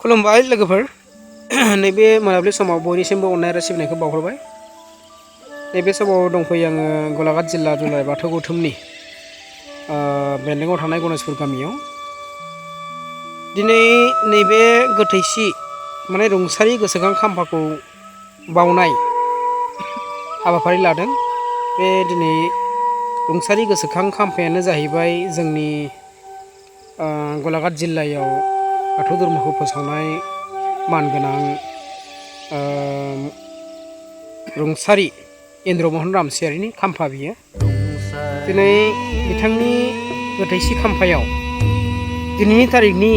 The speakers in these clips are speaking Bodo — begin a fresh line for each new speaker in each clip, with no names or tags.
खुलुमबाय लोगोफोर नैबे मोनाबिलि समाव बयनिसिमबो अननाय आरो सिबिनायखौ बावहरबाय। नैबे समाव दंफैयो आङो गलाघाट जिल्ला दुलाराय बाथौ गौथुमनि बेन्दोंआव थानाय गणेशपुर गामियाव। दिनै नैबे गोथैसि माने रुंसारि गोसोखां खाम्फाखौ बावनाय हाबाफारि लादों। बे दिनै रुंसारि गोसोखां खाम्फायानो जाहैबाय जोंनि गलाघाट जिल्लायाव बाथौ धर्मखौ फोसावनाय मानगोनां रुंसारि इन्द्रमहन रामसियारिनि खाम्फा बियो। दिनै बिथांनि गोथैसि खाम्फायाव दिनैनि तारिखनि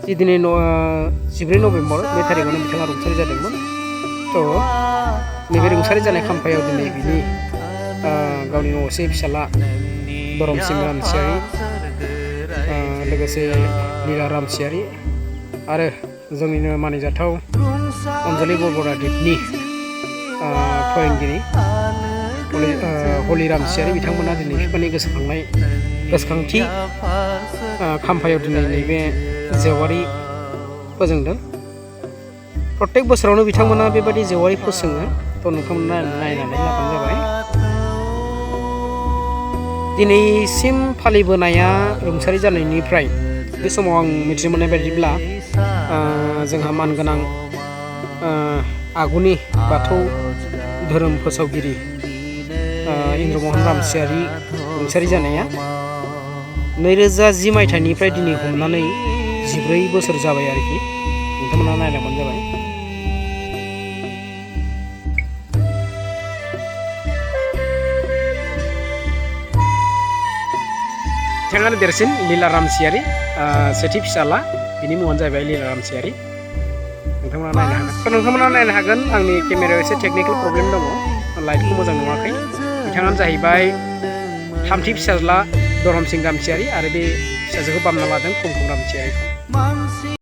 जि दिनै 19 नभेम्बर बे तारिखआवनो बिथाङा रुंसारि जादोंमोन। नैबे रुंसारि जानाय खाम्फायाव दिनै बिनि गावनि असे फिसाला धरमसिं रामसियारि, लोगोसे लीला रामसियारि आरो जोंनिनो मानिजाथाव अनजालि बरबरा दिपनि फोरोंगिरि हलि रामसियारि बिथांमोना दिनै बिफानि गोसोखांथि खाम्फायाव दिनै नैबे जेवारि फोजोंदों। प्रत्येक बोसोरावनो बिथांमोना बेबायदि जेवारि फोजोङो। नोंथांमोना नायनानै लाबानो जाबाय। दिनैसिम फालिबोनाया रुंसारि जानायनिफ्राय बे समाव आं मिथिनो मोननाय बायदिब्ला जोंहा मानगोनां आगुनि बाथौ धोरोम फोसावगिरि इन्द्रमहन रामसियारि रुंसारि जानाया 2010 मायथाइनिफ्राय दिनै हमनानै 14 बोसोर जाबाय आरोखि। नोंथांमोना नायलांबानो जाबाय। बिथाङानो देरसिन लीला रामसियारि, सेथि फिसाला, बिनि मुङानो जाहैबाय लीला रामसियारि। नोंथांमोना नायनो हागोन। आंनि केमेरायाव एसे टेकनिकेल प्रब्लेम दङ, लाइटखौ मोजां नुवाखै। बिथाङानो जाहैबाय थामथि फिसाज्ला धरमसिं रामसियारि आरो बे फिसाजोखौ बामना लादों खुंखुं रामसियारिखौ।